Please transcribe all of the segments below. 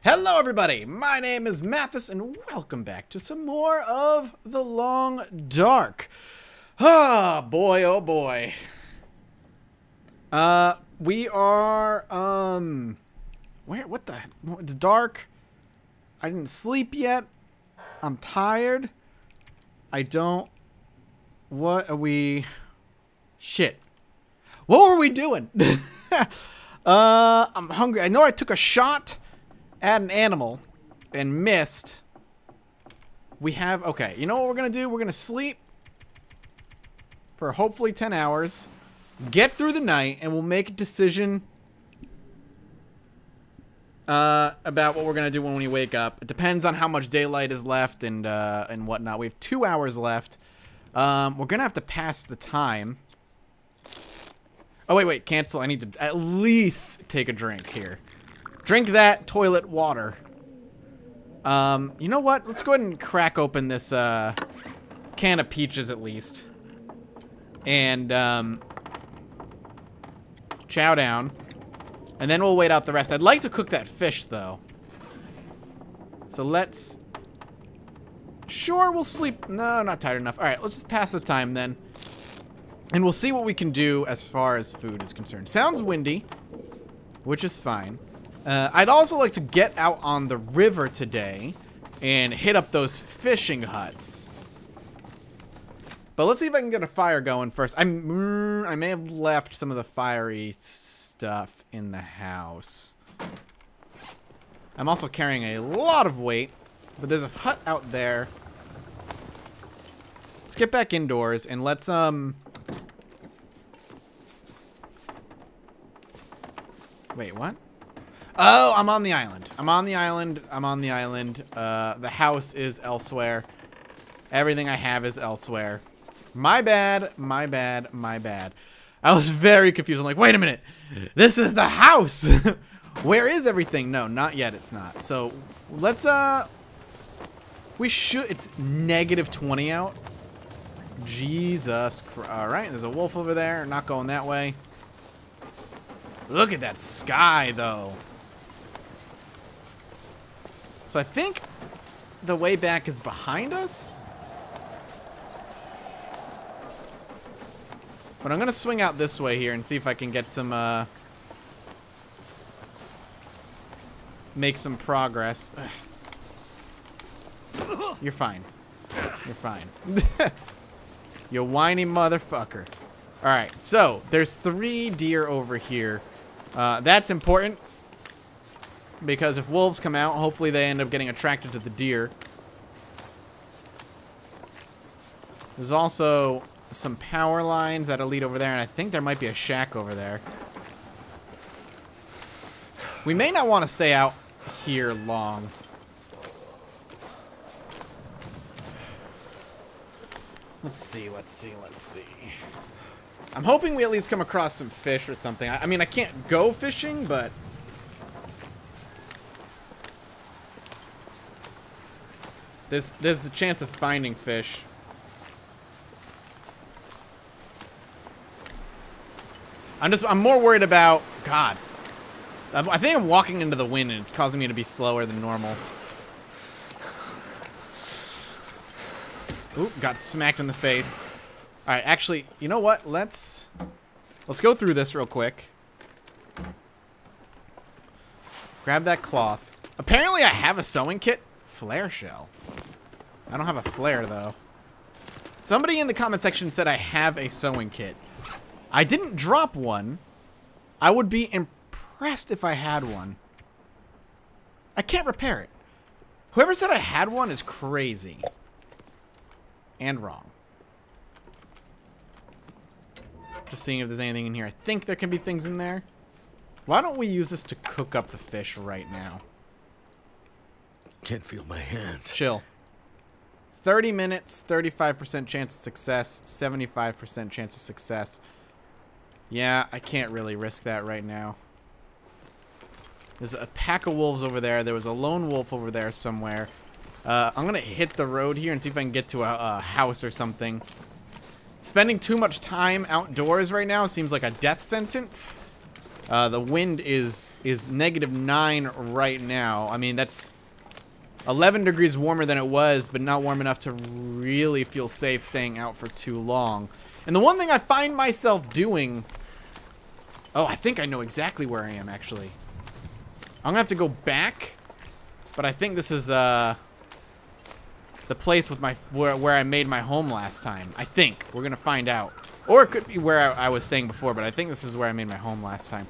Hello everybody, my name is Mathis and welcome back to some more of The Long Dark. Ah, boy, oh boy. We are, what the, it's dark. I didn't sleep yet. I'm tired. What are we, shit. What were we doing? I'm hungry. I know I took a shot at an animal and missed. Okay, you know what we're gonna do? We're gonna sleep for hopefully 10 hours, get through the night, and we'll make a decision about what we're gonna do when we wake up. It depends on how much daylight is left and whatnot. We have 2 hours left. We're gonna have to pass the time. Oh, wait, cancel. I need to at least take a drink here. Drink that toilet water. You know what? Let's go ahead and crack open this can of peaches at least. And chow down. And then we'll wait out the rest. I'd like to cook that fish though. So let's... Sure, we'll sleep. No, not tired enough. Alright, let's just pass the time then. And we'll see what we can do as far as food is concerned. Sounds windy, which is fine. I'd also like to get out on the river today and hit up those fishing huts. But let's see if I can get a fire going first. I may have left some of the fiery stuff in the house. I'm also carrying a lot of weight, but there's a hut out there. Let's get back indoors and let's, wait, what? Oh, I'm on the island. I'm on the island. The house is elsewhere. Everything I have is elsewhere. My bad. I was very confused. I'm like, wait a minute. This is the house. Where is everything? No, not yet. It's not. So let's, we should, it's -20 out. Jesus Christ. All right. There's a wolf over there. Not going that way. Look at that sky, though. So I think the way back is behind us. But I'm going to swing out this way here and see if I can get some, make some progress. Ugh. You're fine. You're fine. You whiny motherfucker. Alright, so there's 3 deer over here. That's important. Because if wolves come out, hopefully they end up getting attracted to the deer. There's also some power lines that'll lead over there, and I think there might be a shack over there. We may not want to stay out here long. Let's see. I'm hoping we at least come across some fish or something. I mean, I can't go fishing, but... There's a chance of finding fish. I'm more worried about... God. I think I'm walking into the wind and it's causing me to be slower than normal. Oop, got smacked in the face. Alright, actually, you know what? Let's go through this real quick. Grab that cloth. Apparently I have a sewing kit. Flare shell. I don't have a flare, though. Somebody in the comment section said I have a sewing kit. I didn't drop one. I would be impressed if I had one. I can't repair it. Whoever said I had one is crazy. And wrong. Just seeing if there's anything in here. I think there can be things in there. Why don't we use this to cook up the fish right now? Can't feel my hands. Chill. 30 minutes, 35% chance of success, 75% chance of success. Yeah, I can't really risk that right now. There's a pack of wolves over there. There was a lone wolf over there somewhere. I'm going to hit the road here and see if I can get to a house or something. Spending too much time outdoors right now seems like a death sentence. The wind is -9 right now. I mean, that's 11 degrees warmer than it was, but not warm enough to really feel safe staying out for too long. And the one thing I find myself doing... Oh, I think I know exactly where I am, actually. I'm gonna have to go back, but I think this is the place with my where I made my home last time. I think. We're gonna find out. Or it could be where I was staying before, but I think this is where I made my home last time.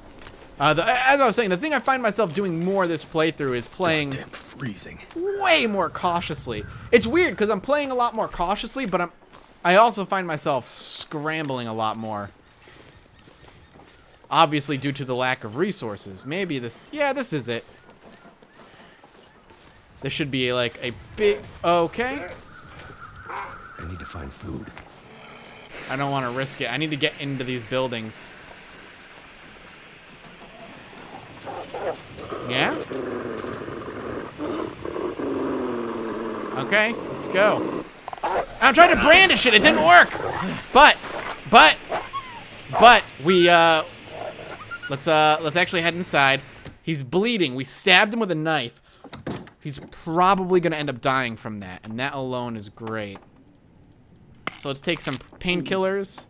As I was saying, the thing I find myself doing more this playthrough is playing Goddamn freezing. way more cautiously. It's weird because I'm playing a lot more cautiously, but I also find myself scrambling a lot more. Obviously due to the lack of resources. Maybe this... Yeah, this is it. This should be like a big... Okay. I need to find food. I don't want to risk it. I need to get into these buildings. Yeah? Okay, let's go. I'm trying to brandish it. It didn't work. But we let's actually head inside. He's bleeding. We stabbed him with a knife. He's probably gonna end up dying from that, and that alone is great. So let's take some painkillers,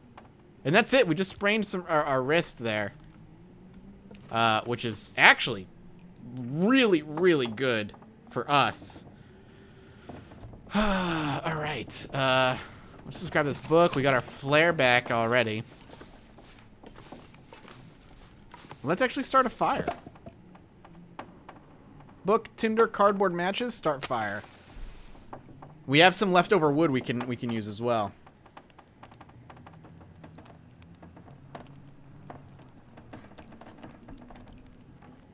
and that's it. We just sprained our wrist there, which is actually really, really good for us. All right, let's just grab this book. We got our flare back already. Let's actually start a fire. Book, tinder, cardboard matches, start fire. We have some leftover wood we can use as well.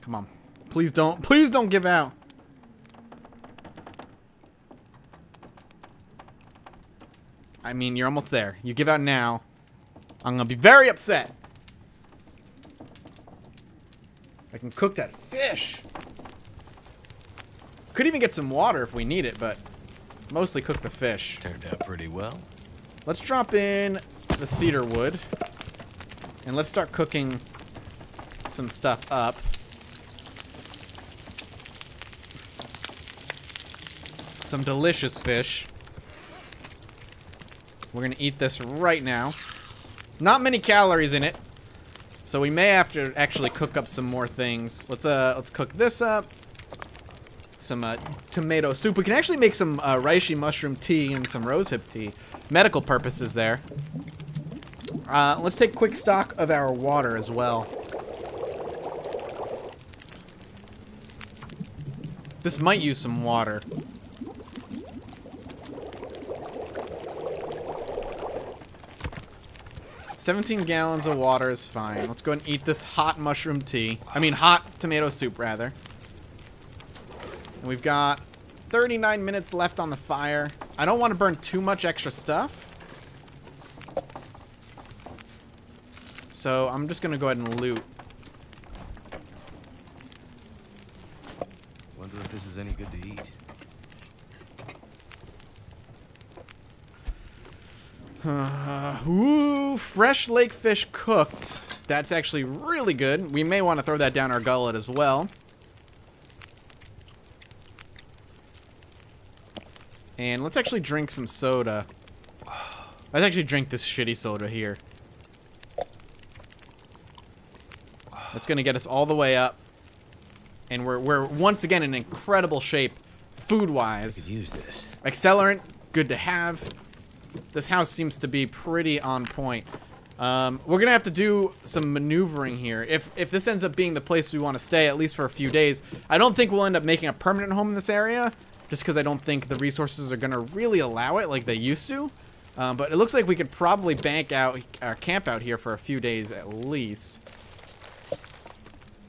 Come on. Please don't give out. I mean, you're almost there. You give out now, I'm gonna be very upset. I can cook that fish. Could even get some water if we need it, but mostly cook the fish. Turned out pretty well. Let's drop in the cedar wood, and let's start cooking some stuff up. Some delicious fish. We're gonna eat this right now. Not many calories in it, so we may have to actually cook up some more things. Let's cook this up. Some tomato soup. We can actually make some reishi mushroom tea and some rosehip tea. Medical purposes there. Let's take quick stock of our water as well. This might use some water. $17 gallons of water is fine. Let's go ahead and eat this hot mushroom tea. I mean, hot tomato soup, rather. And we've got 39 minutes left on the fire. I don't want to burn too much extra stuff. So I'm just going to go ahead and loot. Wonder if this is any good to eat. Ooh, fresh lake fish cooked. That's actually really good. We may want to throw that down our gullet as well. And let's actually drink some soda. Let's actually drink this shitty soda here. That's gonna get us all the way up. And we're once again in incredible shape, food-wise. I could use this. Accelerant, good to have. This house seems to be pretty on point. We're gonna have to do some maneuvering here. If this ends up being the place we want to stay, at least for a few days, I don't think we'll end up making a permanent home in this area, just because I don't think the resources are gonna really allow it like they used to. But it looks like we could probably bank out or camp out here for a few days at least.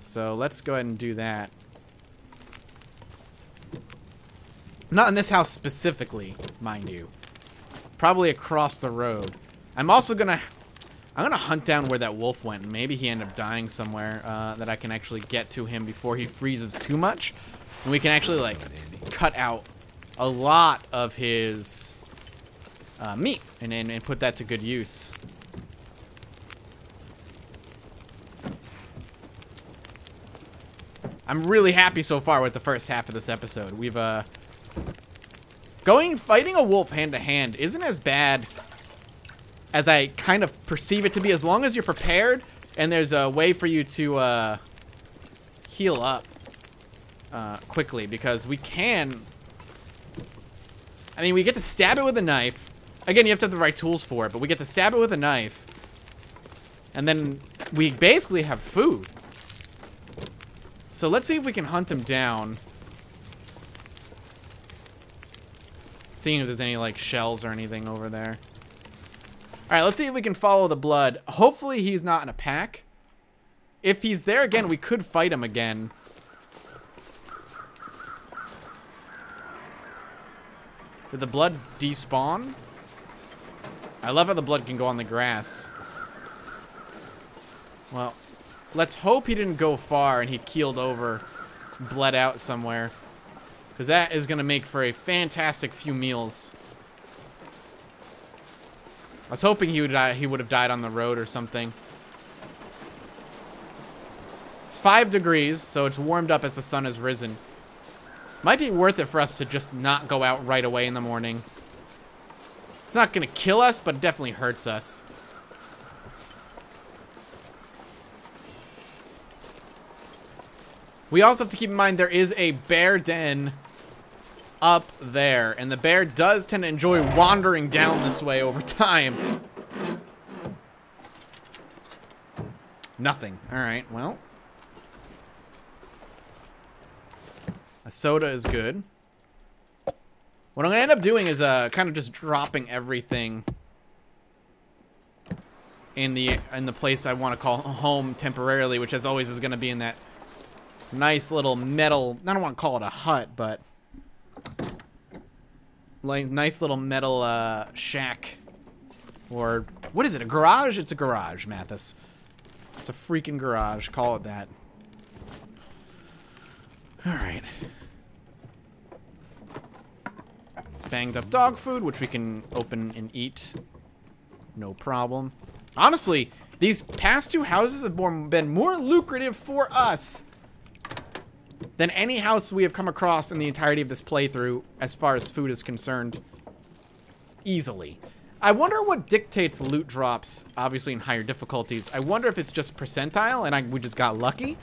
So let's go ahead and do that. Not in this house specifically, mind you. Probably across the road. I'm gonna hunt down where that wolf went. Maybe he ended up dying somewhere that I can actually get to him before he freezes too much. And we can actually, like, cut out a lot of his meat and put that to good use. I'm really happy so far with the first half of this episode. We've, fighting a wolf hand to hand isn't as bad as I kind of perceive it to be, as long as you're prepared and there's a way for you to, heal up, quickly, because we can... I mean, we get to stab it with a knife. Again, you have to have the right tools for it, but we get to stab it with a knife. And then we basically have food. So let's see if we can hunt him down. Seeing if there's any, like, shells or anything over there. Alright, let's see if we can follow the blood. Hopefully he's not in a pack. If he's there again, we could fight him again. Did the blood despawn? I love how the blood can go on the grass. Well, let's hope he didn't go far and he keeled over, bled out somewhere. Because that is going to make for a fantastic few meals. I was hoping he would have died on the road or something. It's 5 degrees, so it's warmed up as the sun has risen. Might be worth it for us to just not go out right away in the morning. It's not going to kill us, but it definitely hurts us. We also have to keep in mind there is a bear den up there, and the bear does tend to enjoy wandering down this way over time. Nothing. Alright, well. A soda is good. What I'm going to end up doing is kind of just dropping everything in the place I want to call home temporarily, which as always is going to be in that nice little metal, I don't want to call it a hut, but like nice little metal shack. Or what is it? A garage? It's a garage, Mathis. It's a freaking garage. Call it that. All right. It's banged up dog food, which we can open and eat. No problem. Honestly, these past 2 houses have been more lucrative for us than any house we have come across in the entirety of this playthrough as far as food is concerned. Easily. I wonder what dictates loot drops, obviously in higher difficulties. I wonder if it's just percentile and we just got lucky,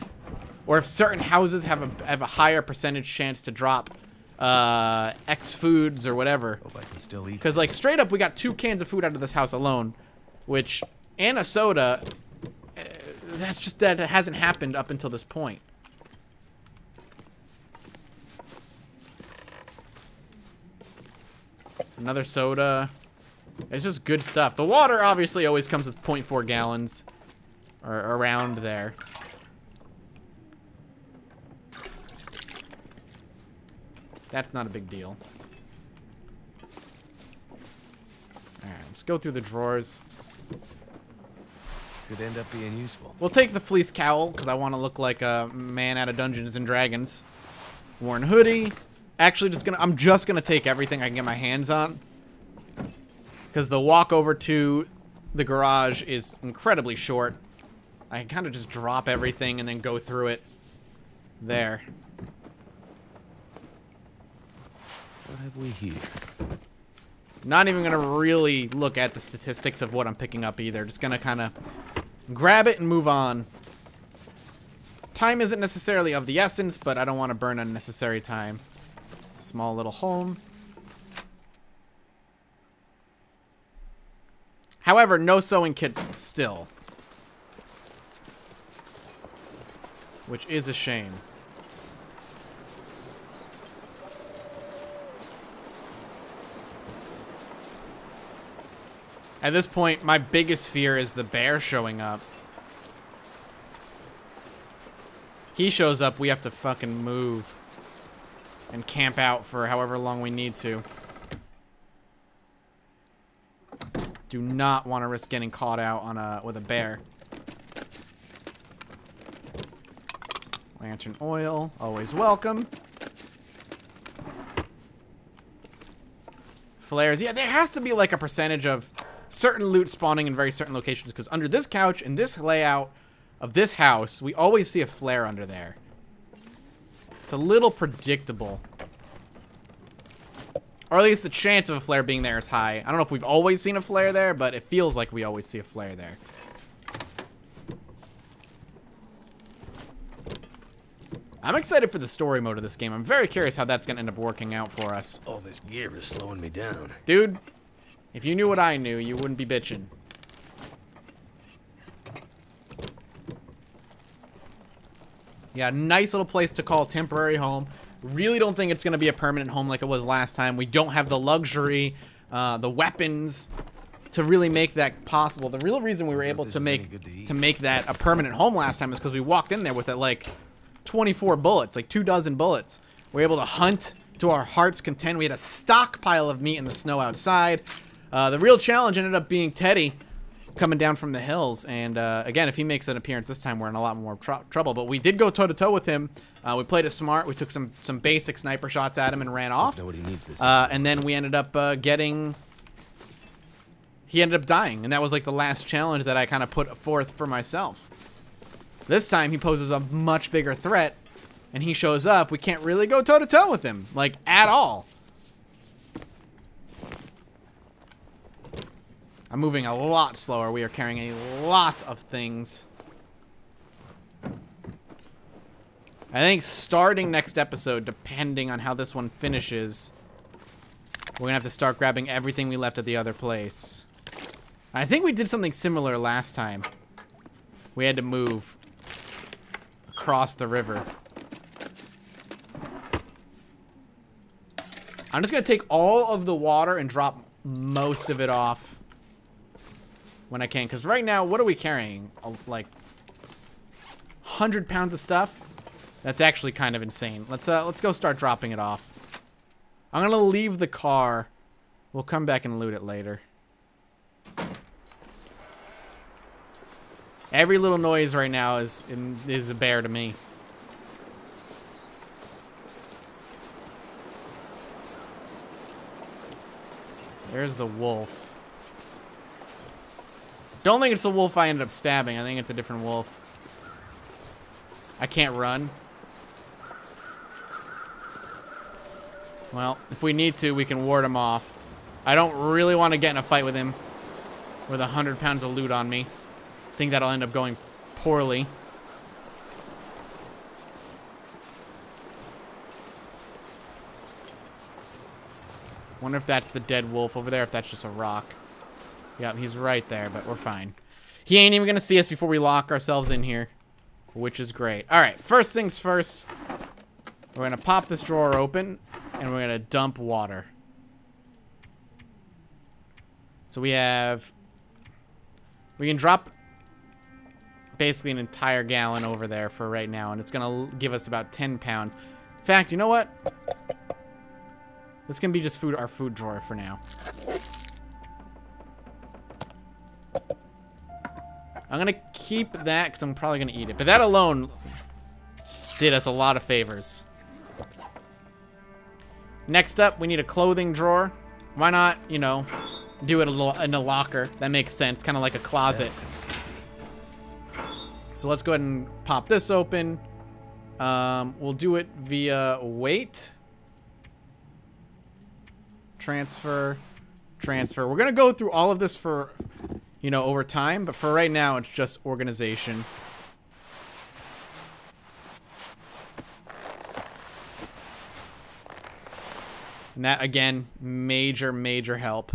or if certain houses have a higher percentage chance to drop X foods or whatever. Hope I can still eat. Because like straight up, we got 2 cans of food out of this house alone, which, and a soda. That's just that it hasn't happened up until this point. Another soda. It's just good stuff. The water obviously always comes with 0.4 gallons. Or around there. That's not a big deal. Alright, let's go through the drawers. Could end up being useful. We'll take the fleece cowl, because I want to look like a man out of Dungeons and Dragons. Worn hoodie. Actually, I'm just gonna take everything I can get my hands on, because the walk over to the garage is incredibly short. I can kind of just drop everything and then go through it. There. What have we here? Not even gonna really look at the statistics of what I'm picking up either. Just gonna kind of grab it and move on. Time isn't necessarily of the essence, but I don't want to burn unnecessary time. Small little home. However, no sewing kits still. Which is a shame. At this point, my biggest fear is the bear showing up. He shows up, we have to fucking move. And camp out for however long we need to. Do not want to risk getting caught out on with a bear. Lantern oil, always welcome. Flares, yeah, there has to be like a percentage of certain loot spawning in very certain locations, because under this couch, in this layout of this house, we always see a flare under there. It's a little predictable. Or at least the chance of a flare being there is high. I don't know if we've always seen a flare there, but it feels like we always see a flare there. I'm excited for the story mode of this game. I'm very curious how that's going to end up working out for us. All this gear is slowing me down. Dude, if you knew what I knew, you wouldn't be bitching. Yeah, nice little place to call temporary home. Really don't think it's going to be a permanent home like it was last time. We don't have the luxury, the weapons to really make that possible. The real reason we were able to make that a permanent home last time is because we walked in there with like 24 bullets, like 24 bullets. We were able to hunt to our heart's content. We had a stockpile of meat in the snow outside. The real challenge ended up being Teddy coming down from the hills, and again, if he makes an appearance this time, we're in a lot more trouble. But we did go toe-to-toe with him. We played it smart. We took some basic sniper shots at him and ran off. Nobody needs this. And then we ended up he ended up dying, and that was like the last challenge that I kind of put forth for myself. This time he poses a much bigger threat, and he shows up. We can't really go toe-to-toe with him, like, at all. I'm moving a lot slower. We are carrying a lot of things. I think starting next episode, depending on how this one finishes, we're gonna have to start grabbing everything we left at the other place. I think we did something similar last time. We had to move across the river. I'm just gonna take all of the water and drop most of it off when I can, because right now, what are we carrying? Like 100 pounds of stuff? That's actually kind of insane. Let's go start dropping it off. I'm gonna leave the car. We'll come back and loot it later. Every little noise right now is a bear to me. There's the wolf. Don't think it's the wolf I ended up stabbing. I think it's a different wolf. I can't run. Well, if we need to, we can ward him off. I don't really want to get in a fight with him with 100 pounds of loot on me. I think that'll end up going poorly. Wonder if that's the dead wolf over there, if that's just a rock. Yep, he's right there, but we're fine. He ain't even gonna see us before we lock ourselves in here, which is great. All right, first things first. We're gonna pop this drawer open, and we're gonna dump water. So we can drop basically an entire gallon over there for right now, and it's gonna give us about 10 pounds. In fact, you know what? This can be just our food drawer for now. I'm gonna keep that because I'm probably gonna eat it. But that alone did us a lot of favors. Next up, we need a clothing drawer. Why not, you know, do it in a locker? That makes sense, kind of like a closet. So let's go ahead and pop this open. We'll do it via weight. Transfer. We're gonna go through all of this for, you know, over time, but for right now, it's just organization. And that, again, major help.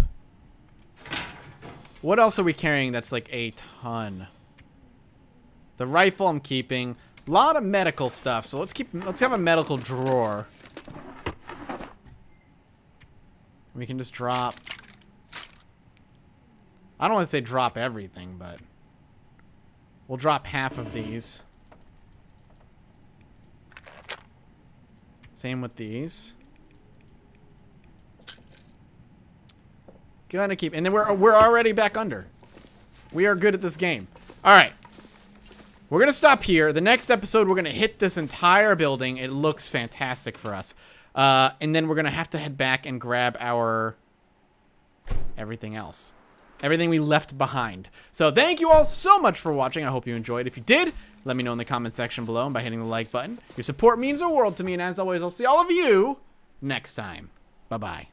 What else are we carrying that's like a ton? The rifle I'm keeping. A lot of medical stuff, so let's have a medical drawer. We can just drop. I don't want to say drop everything, but we'll drop half of these. Same with these. Gonna keep, and then we're already back under. We are good at this game. All right, we're gonna stop here. The next episode, we're gonna hit this entire building. It looks fantastic for us, and then we're gonna have to head back and grab our everything else. everything we left behind. So thank you all so much for watching. I hope you enjoyed. If you did, let me know in the comment section below and by hitting the like button. Your support means the world to me, and as always, I'll see all of you next time. Bye-bye.